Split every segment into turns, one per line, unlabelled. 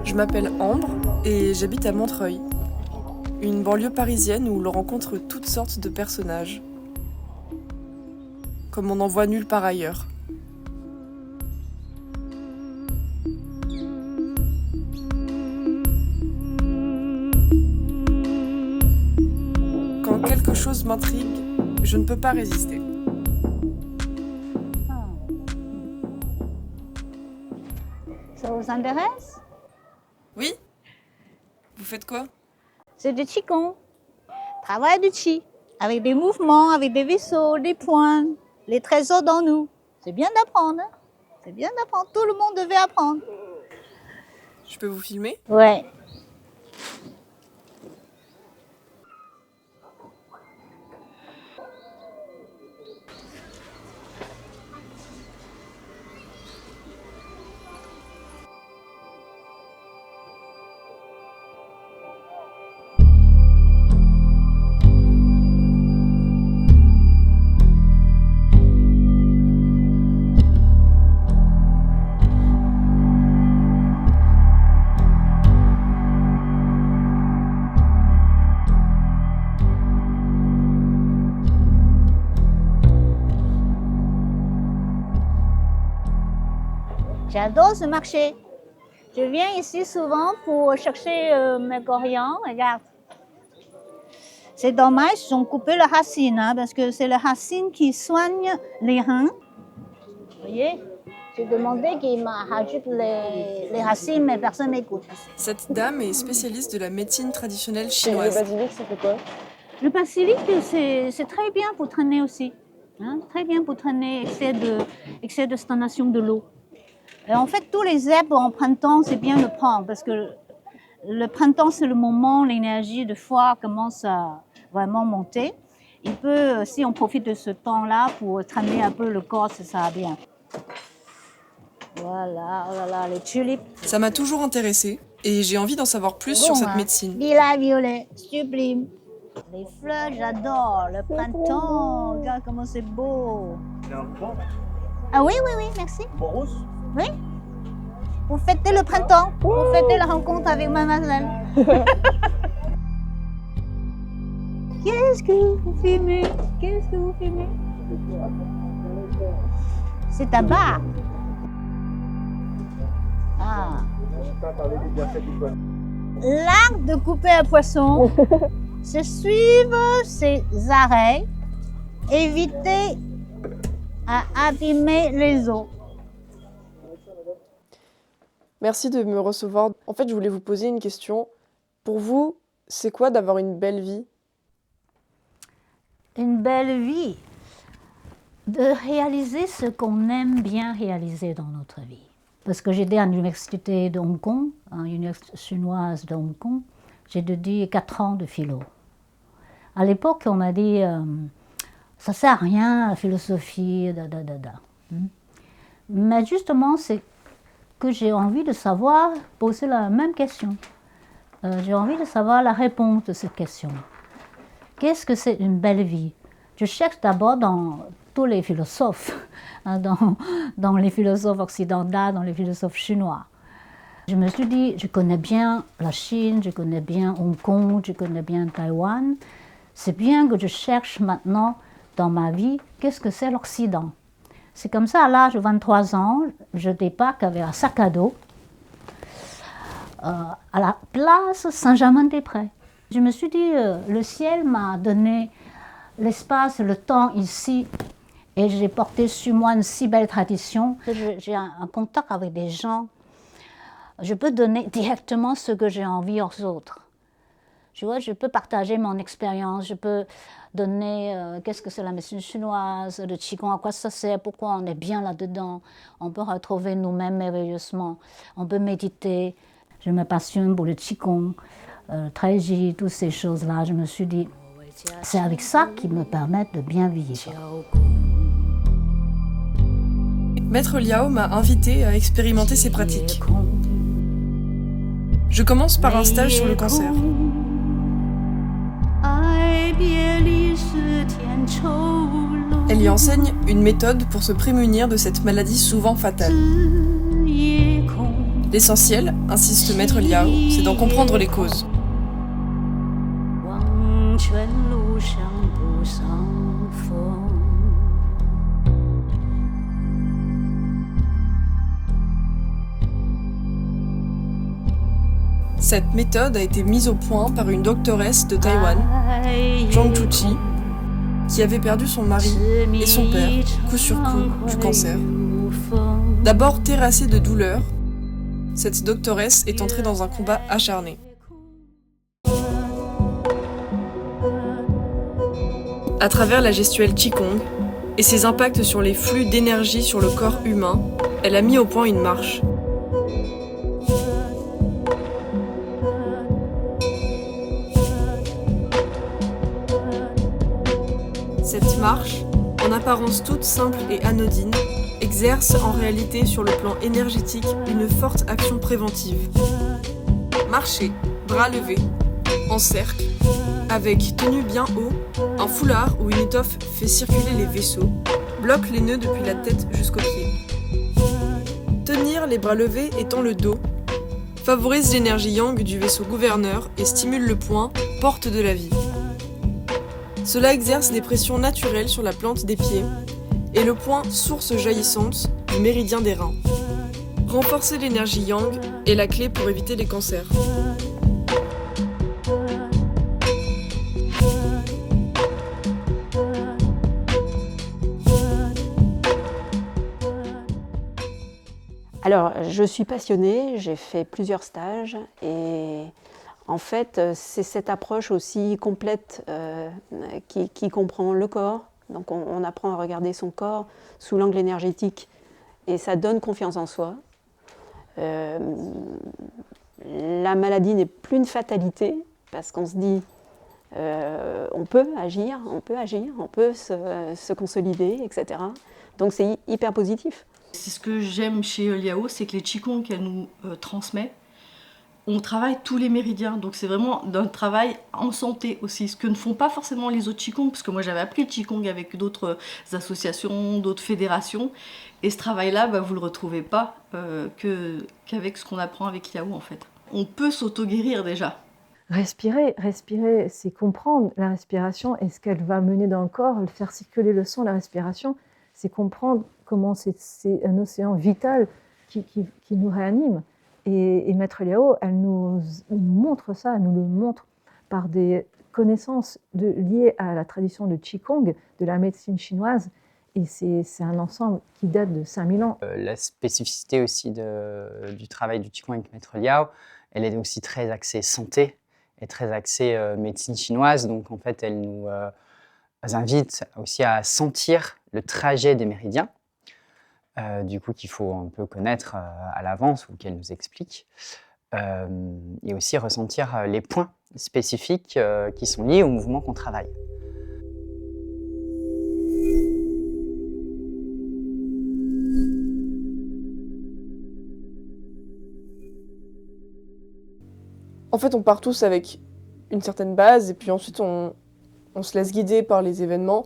Je m'appelle Ambre et j'habite à Montreuil, une banlieue parisienne où l'on rencontre toutes sortes de personnages, comme on n'en voit nulle part ailleurs. Quand quelque chose m'intrigue, je ne peux pas résister.
Ça vous intéresse?
Oui? Vous faites quoi?
C'est du Qigong. Travail du Qi. Avec des mouvements, avec des vaisseaux, des points, les trésors dans nous. C'est bien d'apprendre. Hein? C'est bien d'apprendre. Tout le monde devait apprendre.
Je peux vous filmer?
Ouais. J'adore ce marché. Je viens ici souvent pour chercher mes coriandres. Regarde. C'est dommage, ils ont coupé la racine, hein, parce que c'est la racine qui soigne les reins. Vous voyez? J'ai demandé qu'il me rajoute les racines, mais personne ne m'écoute.
Cette dame est spécialiste de la médecine traditionnelle chinoise.
Le basilic, ça fait quoi?
Le basilic, c'est très bien pour traîner aussi. Hein, très bien pour traîner excès de stagnation de l'eau. Et en fait, tous les herbes en printemps, c'est bien de prendre parce que le printemps, c'est le moment où l'énergie de foie commence à vraiment monter. Il peut, si on profite de ce temps-là pour traîner un peu le corps, ça va bien. Voilà, oh là là, les tulipes.
Ça m'a toujours intéressée et j'ai envie d'en savoir plus sur cette médecine.
Lilas violet, sublime. Les fleurs, j'adore. Le printemps, regarde comment c'est beau. Ah oui, oui, oui, merci. Oui. Pour fêter le printemps, pour fêter la rencontre avec mademoiselle. Qu'est-ce que vous filmez? Qu'est-ce que vous filmez? C'est tabac. Ah. L'art de couper un poisson, c'est suivre ses arrêts, éviter à abîmer les os.
Merci de me recevoir. En fait, je voulais vous poser une question. Pour vous, c'est quoi d'avoir une belle vie?
Une belle vie, de réaliser ce qu'on aime bien réaliser dans notre vie. Parce que j'étais à l'université de Hong Kong, à l'université chinoise de Hong Kong, j'ai étudié 4 ans de philo. À l'époque, on m'a dit, ça ne sert à rien, la philosophie, Mais justement, c'est que j'ai envie de savoir, poser la même question. J'ai envie de savoir la réponse de cette question. Qu'est-ce que c'est une belle vie? Je cherche d'abord dans tous les philosophes, hein, dans les philosophes occidentaux, dans les philosophes chinois. Je me suis dit, je connais bien la Chine, je connais bien Hong Kong, je connais bien Taïwan. C'est bien que je cherche maintenant dans ma vie, qu'est-ce que c'est l'Occident? C'est comme ça, à l'âge de 23 ans, je débarque avec un sac à dos à la place Saint-Germain-des-Prés. Je me suis dit, le ciel m'a donné l'espace, le temps ici, et j'ai porté sur moi une si belle tradition. J'ai un contact avec des gens. Je peux donner directement ce que j'ai envie aux autres. Tu vois, je peux partager mon expérience, je peux donner qu'est-ce que c'est la médecine chinoise, le qigong, à quoi ça sert, pourquoi on est bien là-dedans. On peut retrouver nous-mêmes merveilleusement, on peut méditer. Je me passionne pour le qigong, tai chi, toutes ces choses-là. Je me suis dit, c'est avec ça qui me permet de bien vivre.
Maître Liao m'a invité à expérimenter ces pratiques. Je commence par un stage sur le cancer. Elle y enseigne une méthode pour se prémunir de cette maladie souvent fatale. L'essentiel, insiste Maître Liao, c'est d'en comprendre les causes. Cette méthode a été mise au point par une doctoresse de Taïwan, Zhang Chuqi, qui avait perdu son mari et son père, coup sur coup, du cancer. D'abord terrassée de douleur, cette doctoresse est entrée dans un combat acharné. À travers la gestuelle Qigong et ses impacts sur les flux d'énergie sur le corps humain, elle a mis au point une marche. Cette marche, en apparence toute simple et anodine, exerce en réalité sur le plan énergétique une forte action préventive. Marcher, bras levés, en cercle, avec tenue bien haut, un foulard ou une étoffe fait circuler les vaisseaux, bloque les nœuds depuis la tête jusqu'aux pieds. Tenir les bras levés et tend le dos favorise l'énergie yang du vaisseau gouverneur et stimule le point, porte de la vie. Cela exerce des pressions naturelles sur la plante des pieds et le point, source jaillissante du méridien des reins. Renforcer l'énergie yang est la clé pour éviter les cancers.
Alors, je suis passionnée, j'ai fait plusieurs stages et en fait, c'est cette approche aussi complète qui comprend le corps. Donc, on apprend à regarder son corps sous l'angle énergétique et ça donne confiance en soi. La maladie n'est plus une fatalité parce qu'on se dit on peut agir, on peut se consolider, etc. Donc, c'est hyper positif.
C'est ce que j'aime chez Liao, c'est que les Qigong qu'elle nous transmet, on travaille tous les méridiens, donc c'est vraiment un travail en santé aussi, ce que ne font pas forcément les autres Qigong, parce que moi j'avais appris le Qigong avec d'autres associations, d'autres fédérations, et ce travail-là, vous ne le retrouvez pas qu'avec ce qu'on apprend avec Liao en fait. On peut s'auto-guérir déjà.
Respirer, c'est comprendre la respiration et ce qu'elle va mener dans le corps, faire circuler le sang, la respiration, c'est comprendre comment c'est un océan vital qui nous réanime. Et Maître Liao, elle nous montre ça, elle nous le montre par des connaissances liées à la tradition de Qigong, de la médecine chinoise. Et c'est un ensemble qui date de 5000 ans.
La spécificité aussi du travail du Qigong avec Maître Liao, elle est aussi très axée santé et très axée médecine chinoise. Donc en fait, elle nous invite aussi à sentir le trajet des méridiens. Du coup qu'il faut un peu connaître à l'avance ou qu'elle nous explique, et aussi ressentir les points spécifiques qui sont liés au mouvement qu'on travaille.
En fait, on part tous avec une certaine base et puis ensuite on se laisse guider par les événements.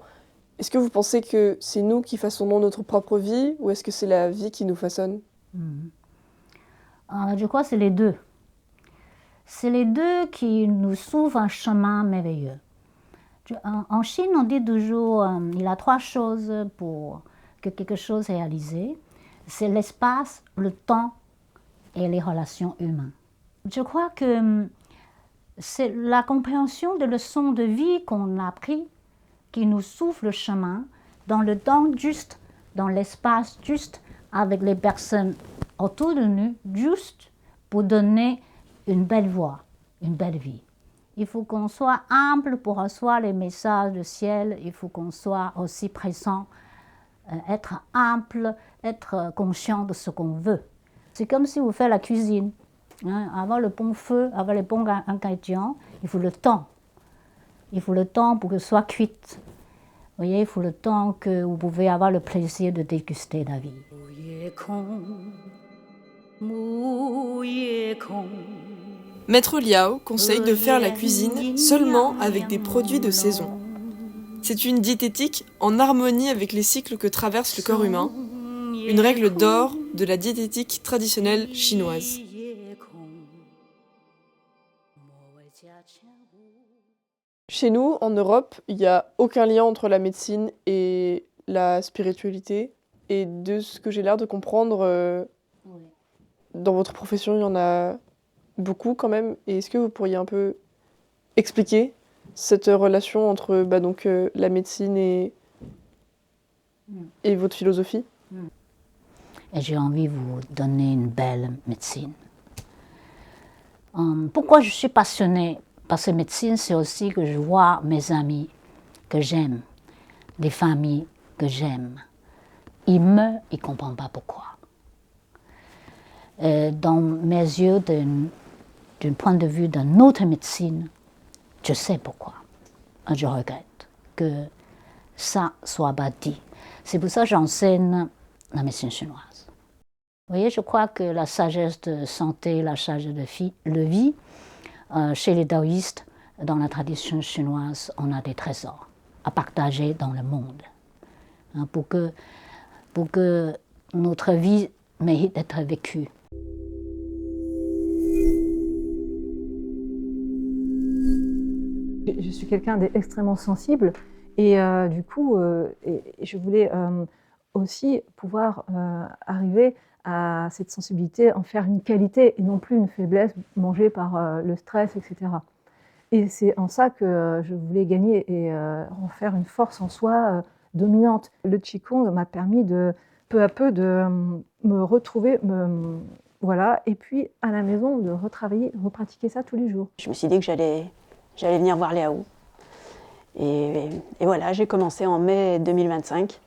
Est-ce que vous pensez que c'est nous qui façonnons notre propre vie ou est-ce que c'est la vie qui nous façonne?
Je crois que c'est les deux. C'est les deux qui nous ouvrent un chemin merveilleux. En Chine, on dit toujours il y a 3 choses pour que quelque chose soit réalisé. C'est l'espace, le temps et les relations humaines. Je crois que c'est la compréhension des leçons de vie qu'on a apprises qui nous ouvre le chemin dans le temps juste, dans l'espace juste, avec les personnes autour de nous, juste pour donner une belle voie, une belle vie. Il faut qu'on soit humble pour recevoir les messages du ciel, il faut qu'on soit aussi présent, être humble, être conscient de ce qu'on veut. C'est comme si vous faites la cuisine. Avoir le bon feu, avoir les bons ingrédients, il faut le temps. Il faut le temps pour que ce soit cuite. Vous voyez, il faut le temps que vous pouvez avoir le plaisir de déguster la vie.
Maître Liao conseille de faire la cuisine seulement avec des produits de saison. C'est une diététique en harmonie avec les cycles que traverse le corps humain, une règle d'or de la diététique traditionnelle chinoise.
Chez nous, en Europe, il n'y a aucun lien entre la médecine et la spiritualité. Et de ce que j'ai l'air de comprendre, dans votre profession, il y en a beaucoup quand même. Et est-ce que vous pourriez un peu expliquer cette relation entre la médecine et votre philosophie?
Et j'ai envie de vous donner une belle médecine. Pourquoi je suis passionnée par cette médecine, c'est aussi que je vois mes amis que j'aime, des familles que j'aime. Ils meurent, ils ne comprennent pas pourquoi. Dans mes yeux, d'un point de vue d'une autre médecine, je sais pourquoi. Je regrette que ça soit bâti. C'est pour ça que j'enseigne la médecine chinoise. Vous voyez, je crois que la sagesse de santé, la sagesse de vie, chez les taoïstes, dans la tradition chinoise, on a des trésors à partager dans le monde. Pour que notre vie mérite d'être vécue.
Je suis quelqu'un d'extrêmement sensible et du coup, je voulais aussi pouvoir arriver à cette sensibilité, en faire une qualité et non plus une faiblesse mangée par le stress, etc. Et c'est en ça que je voulais gagner et en faire une force en soi dominante. Le Qigong m'a permis de peu à peu de me retrouver, voilà, et puis à la maison de retravailler, repratiquer ça tous les jours.
Je me suis dit que j'allais venir voir Liao. Et voilà, j'ai commencé en mai 2025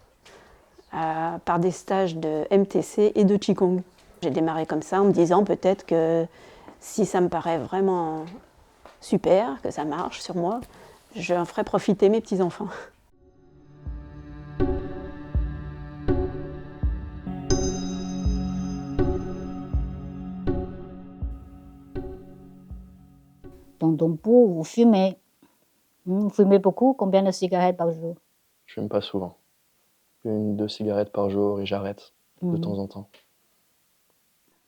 par des stages de MTC et de Qigong. J'ai démarré comme ça en me disant peut-être que si ça me paraît vraiment super, que ça marche sur moi, je en ferai profiter mes petits-enfants.
Dans ton pot, vous fumez. Vous fumez beaucoup? Combien de cigarettes par jour?
Je fume pas souvent. 1-2 cigarettes par jour et j'arrête de temps en temps.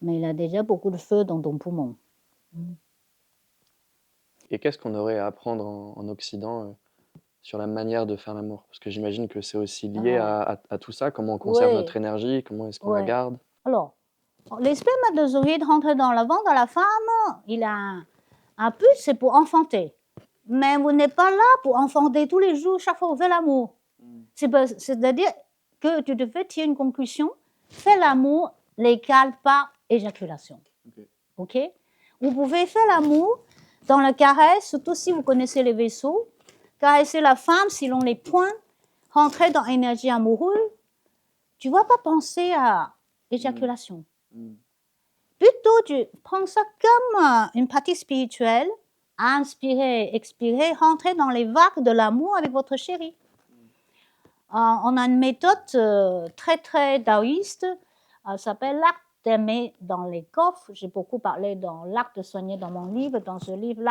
Mais il a déjà beaucoup de feu dans ton poumon.
Et qu'est-ce qu'on aurait à apprendre en Occident sur la manière de faire l'amour? Parce que j'imagine que c'est aussi lié à tout ça, comment on conserve notre énergie, comment est-ce qu'on la garde?
Alors, les spermatozoïdes rentrent dans le ventre de la femme, il a un peu, c'est pour enfanter. Mais vous n'êtes pas là pour enfanter tous les jours, chaque fois que vous faites l'amour. C'est-à-dire que tu devais tirer une conclusion, fais l'amour légal par éjaculation. Ok? Vous pouvez faire l'amour dans le caresse, surtout si vous connaissez les vaisseaux, caresser la femme selon les points, rentrer dans l'énergie amoureuse. Tu ne vas pas penser à éjaculation. Plutôt, tu prends ça comme une pratique spirituelle, inspirer, expirer, rentrer dans les vagues de l'amour avec votre chéri. On a une méthode très, très taoïste, elle s'appelle l'acte d'aimer dans les coffres. J'ai beaucoup parlé dans l'acte de soigner dans mon livre. Dans ce livre,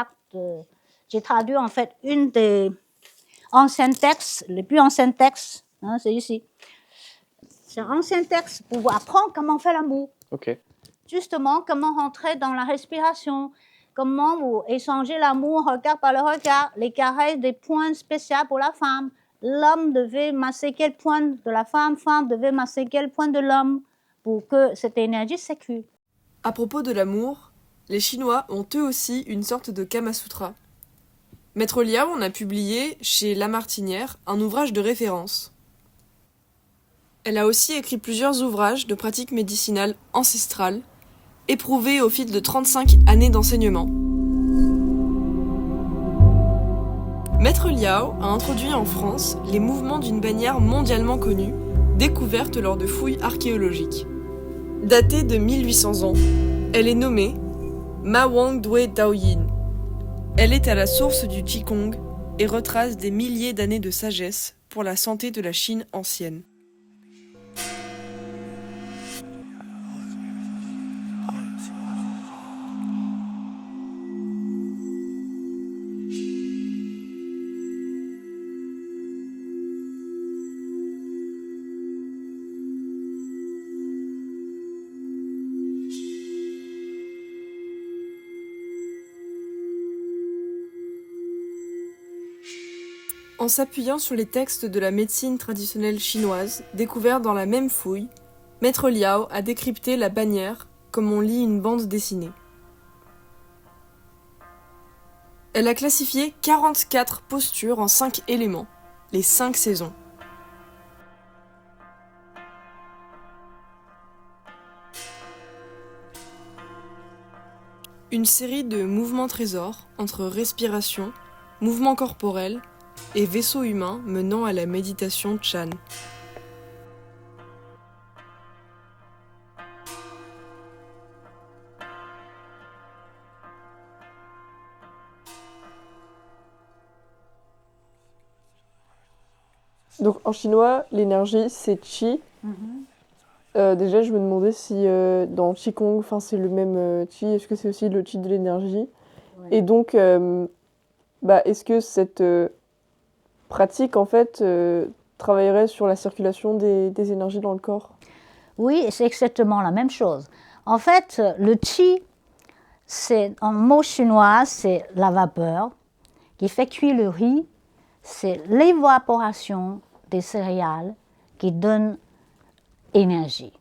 j'ai traduit en fait une des anciens textes, les plus anciens textes, hein, c'est ici. C'est un ancien texte pour apprendre comment on fait l'amour.
Ok.
Justement, comment rentrer dans la respiration, comment vous échangez l'amour regard par le regard, les caresses, des points spéciaux pour la femme. L'homme devait masser quel point de la femme devait masser quel point de l'homme pour que cette énergie s'écoule.
À propos de l'amour, les Chinois ont eux aussi une sorte de Kama Sutra. Maître Liao en a publié, chez Lamartinière, un ouvrage de référence. Elle a aussi écrit plusieurs ouvrages de pratiques médicinales ancestrales, éprouvés au fil de 35 années d'enseignement. Maître Liao a introduit en France les mouvements d'une bannière mondialement connue, découverte lors de fouilles archéologiques. Datée de 1800 ans, elle est nommée Ma Wang Dui Daoyin. Elle est à la source du Qigong et retrace des milliers d'années de sagesse pour la santé de la Chine ancienne. En s'appuyant sur les textes de la médecine traditionnelle chinoise, découverts dans la même fouille, Maître Liao a décrypté la bannière comme on lit une bande dessinée. Elle a classifié 44 postures en 5 éléments, les 5 saisons. Une série de mouvements trésors entre respiration, mouvements corporels et vaisseau humain menant à la méditation Chan.
Donc en chinois, l'énergie c'est Qi. Déjà, je me demandais si dans Qigong, c'est le même Qi, est-ce que c'est aussi le Qi de l'énergie? Et donc, est-ce que cette pratique, en fait, travaillerait sur la circulation des énergies dans le corps?
Oui, c'est exactement la même chose. En fait, le Qi, en mot chinois, c'est la vapeur qui fait cuire le riz. C'est l'évaporation des céréales qui donne énergie.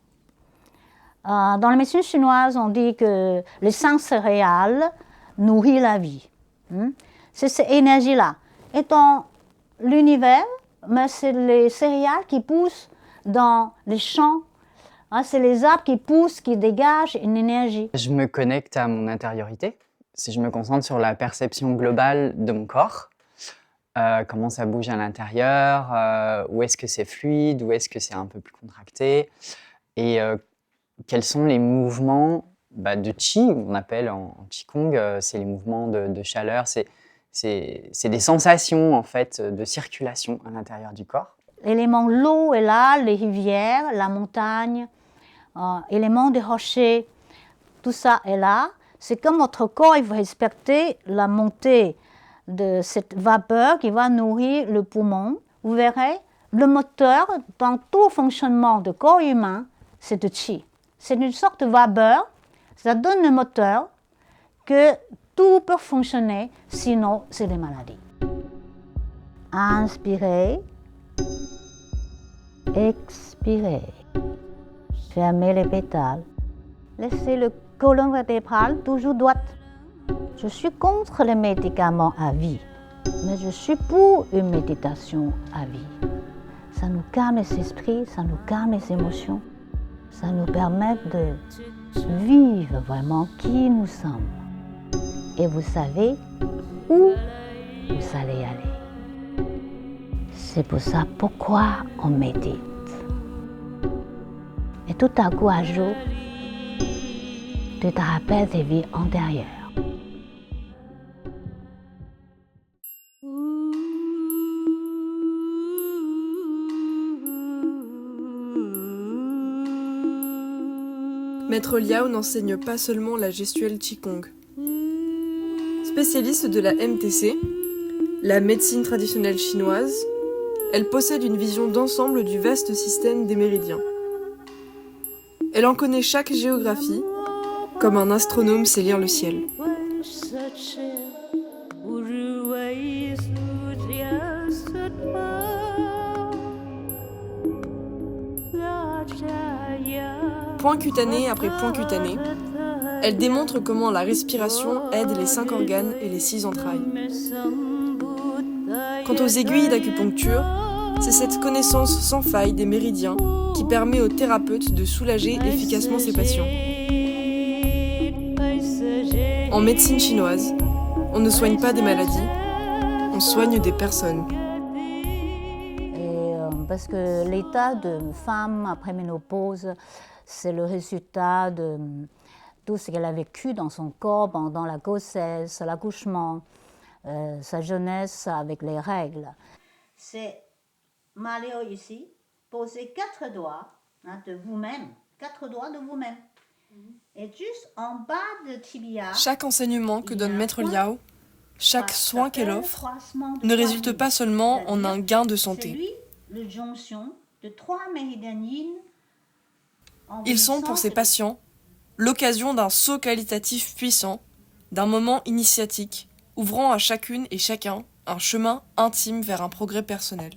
Dans la médecine chinoise, on dit que les 5 céréales nourrissent la vie. C'est cette énergie-là. Et dans l'univers, c'est les céréales qui poussent dans les champs. C'est les arbres qui poussent, qui dégagent une énergie.
Je me connecte à mon intériorité. Si je me concentre sur la perception globale de mon corps, comment ça bouge à l'intérieur, où est-ce que c'est fluide, où est-ce que c'est un peu plus contracté, et quels sont les mouvements de Qi, on appelle en Qigong, c'est les mouvements de chaleur, c'est des sensations en fait de circulation à l'intérieur du corps.
L'élément l'eau est là, les rivières, la montagne, l'élément des rochers, tout ça est là. C'est comme votre corps, il faut respecter la montée de cette vapeur qui va nourrir le poumon. Vous verrez, le moteur dans tout fonctionnement du corps humain, c'est de Qi. C'est une sorte de vapeur, ça donne le moteur que tout peut fonctionner, sinon c'est des maladies. Inspirez, expirez, fermez les pétales, laissez le colonne vertébrale toujours droite. Je suis contre les médicaments à vie, mais je suis pour une méditation à vie. Ça nous calme les esprits, ça nous calme les émotions, ça nous permet de vivre vraiment qui nous sommes. Et vous savez où vous allez aller. C'est pour ça pourquoi on médite. Et tout à coup, un jour, tu te rappelles des vies antérieures.
Maître Maître Liao n'enseigne pas seulement la gestuelle Qigong. Spécialiste de la MTC, la médecine traditionnelle chinoise, elle possède une vision d'ensemble du vaste système des méridiens. Elle en connaît chaque géographie, comme un astronome sait lire le ciel. Point cutané après point cutané, elle démontre comment la respiration aide les 5 organes et les 6 entrailles. Quant aux aiguilles d'acupuncture, c'est cette connaissance sans faille des méridiens qui permet aux thérapeutes de soulager efficacement ses patients. En médecine chinoise, on ne soigne pas des maladies, on soigne des personnes.
Parce que l'état de femme après ménopause, c'est le résultat de tout ce qu'elle a vécu dans son corps pendant la grossesse, l'accouchement, sa jeunesse avec les règles. C'est Maléo ici, posez 4 doigts de vous-même, 4 doigts de vous-même. Et juste en bas de tibia.
Chaque enseignement que donne Maître Liao, chaque soin qu'elle offre, ne résulte pas seulement en un gain de santé.
Le jonction de 3 méridiens yin.
Ils sont pour ces patients l'occasion d'un saut qualitatif puissant, d'un moment initiatique, ouvrant à chacune et chacun un chemin intime vers un progrès personnel.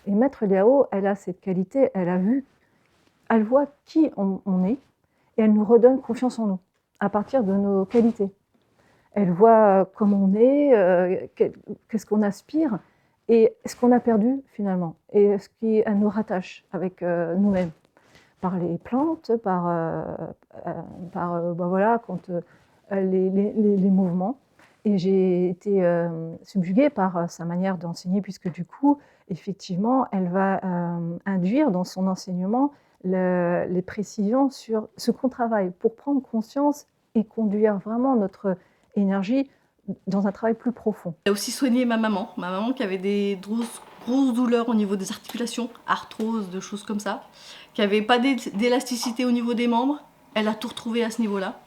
Et Maître Liao, elle a cette qualité, elle voit qui on est et elle nous redonne confiance en nous à partir de nos qualités. Elle voit comment on est, qu'est-ce qu'on aspire et ce qu'on a perdu finalement et ce qui nous rattache avec nous-mêmes. Par les plantes, voilà, les mouvements. Et j'ai été subjuguée par sa manière d'enseigner, puisque du coup, effectivement, elle va induire dans son enseignement les précisions sur ce qu'on travaille pour prendre conscience et conduire vraiment notre énergie dans un travail plus profond.
Elle a aussi soigné ma maman qui avait des grosses douleurs au niveau des articulations, arthrose, de choses comme ça, qui n'avait pas d'élasticité au niveau des membres. Elle a tout retrouvé à ce niveau-là.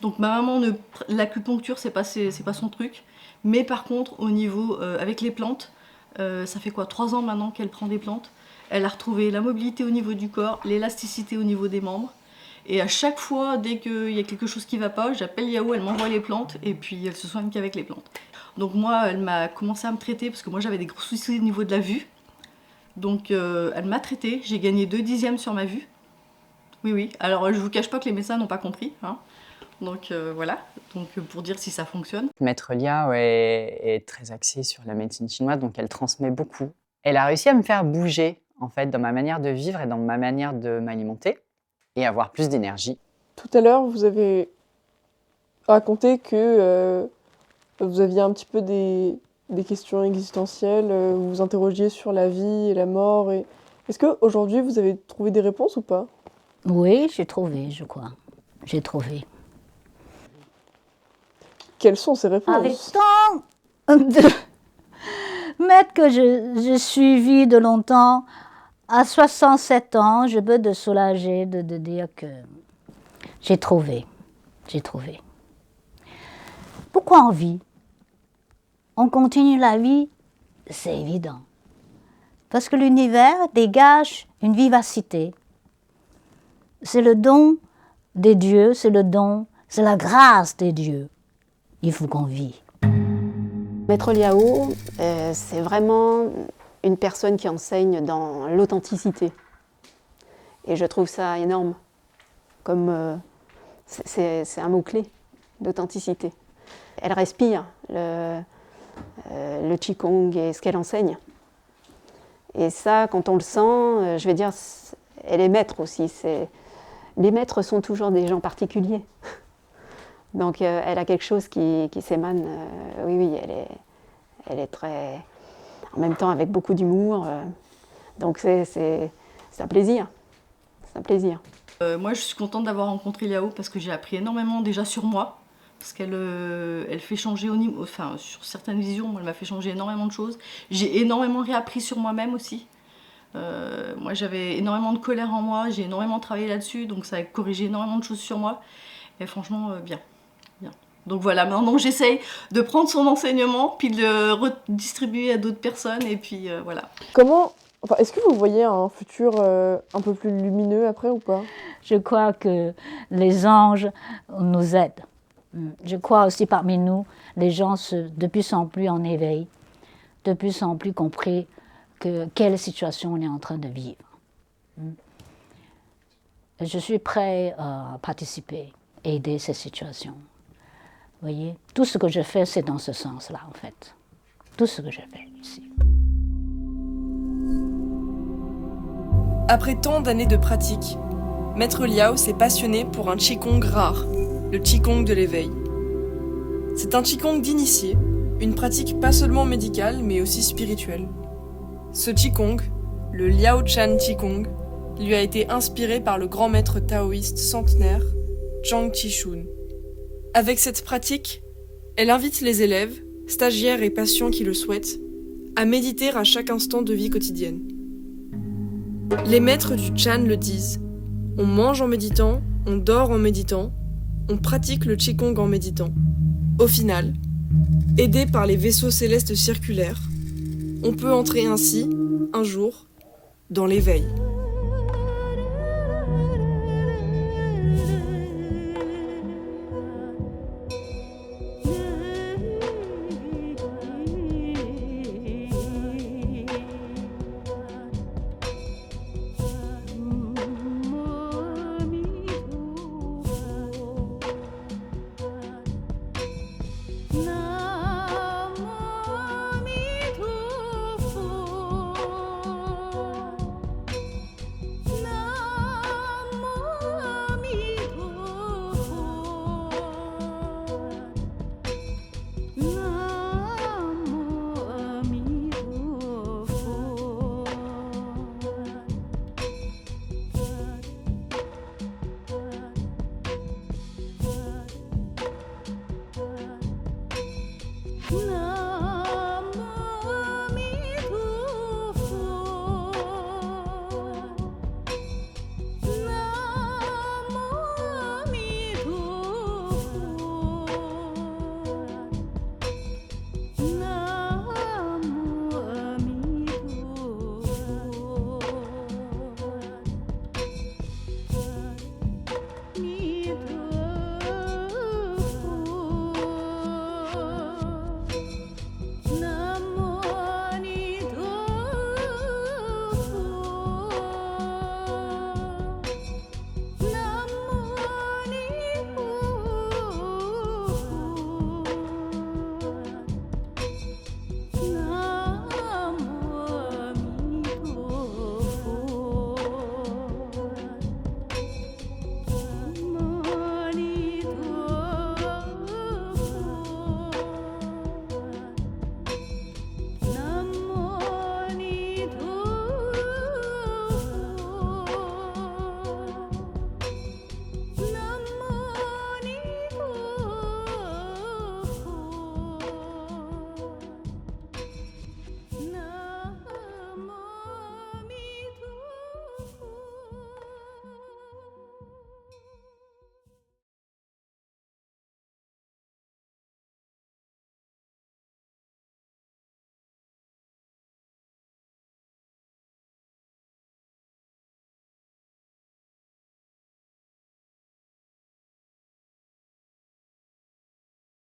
Donc ma maman, l'acupuncture, c'est pas son truc. Mais par contre, au niveau, avec les plantes, ça fait 3 ans maintenant qu'elle prend des plantes. Elle a retrouvé la mobilité au niveau du corps, l'élasticité au niveau des membres. Et à chaque fois, dès qu'il y a quelque chose qui ne va pas, j'appelle Yao, elle m'envoie les plantes et puis elle se soigne qu'avec les plantes. Donc moi, elle m'a commencé à me traiter parce que moi j'avais des gros soucis au niveau de la vue. Donc elle m'a traitée, j'ai gagné 2 dixièmes sur ma vue. Oui. Alors je vous cache pas que les médecins n'ont pas compris. Hein. Donc voilà, donc, pour dire si ça fonctionne.
Maître Liao est très axée sur la médecine chinoise, donc elle transmet beaucoup. Elle a réussi à me faire bouger en fait dans ma manière de vivre et dans ma manière de m'alimenter et avoir plus d'énergie.
Tout à l'heure, vous avez raconté que vous aviez un petit peu des questions existentielles, vous vous interrogiez sur la vie et la mort. Est-ce qu'aujourd'hui, vous avez trouvé des réponses ou pas?
Oui, j'ai trouvé, je crois. J'ai trouvé.
Quelles sont ces réponses?
Avec tant de maîtres que j'ai suivis de longtemps, à 67 ans, je peux te soulager de dire que j'ai trouvé. Pourquoi on vit? On continue la vie, c'est évident. Parce que l'univers dégage une vivacité. C'est le don des dieux, c'est la grâce des dieux. Il faut qu'on vit.
Maître Liao, c'est vraiment une personne qui enseigne dans l'authenticité. Et je trouve ça énorme. Comme c'est un mot-clé, l'authenticité. Elle respire le Qigong et ce qu'elle enseigne. Et ça, quand on le sent, je vais dire, elle est maître aussi. Les maîtres sont toujours des gens particuliers. Donc elle a quelque chose qui s'émane. Oui, elle est très... En même temps, avec beaucoup d'humour. Donc c'est un plaisir. C'est un plaisir.
Moi, je suis contente d'avoir rencontré Liao parce que j'ai appris énormément déjà sur moi. Parce qu'elle elle fait changer au niveau... Enfin, sur certaines visions, moi, elle m'a fait changer énormément de choses. J'ai énormément réappris sur moi-même aussi. Moi, j'avais énormément de colère en moi, j'ai énormément travaillé là-dessus, donc ça a corrigé énormément de choses sur moi. Et franchement, bien. Donc voilà, maintenant j'essaye de prendre son enseignement, puis de le redistribuer à d'autres personnes, et puis voilà.
Est-ce que vous voyez un futur un peu plus lumineux après ou pas?
Je crois que les anges nous aident. Je crois aussi parmi nous, les gens de plus en plus en éveil, de plus en plus compris quelle situation on est en train de vivre. Je suis prêt à participer, aider ces situations. Vous voyez, tout ce que je fais, c'est dans ce sens-là, en fait. Tout ce que je fais ici.
Après tant d'années de pratique, Maître Liao s'est passionné pour un Qigong rare, le Qigong de l'éveil. C'est un Qigong d'initié, une pratique pas seulement médicale, mais aussi spirituelle. Ce Qigong, le Liao Chan Qigong, lui a été inspiré par le grand maître taoïste centenaire, Zhang Qishun. Avec cette pratique, elle invite les élèves, stagiaires et patients qui le souhaitent, à méditer à chaque instant de vie quotidienne. Les maîtres du Chan le disent, on mange en méditant, on dort en méditant, on pratique le Qigong en méditant. Au final, aidé par les vaisseaux célestes circulaires, on peut entrer ainsi, un jour, dans l'éveil.
No.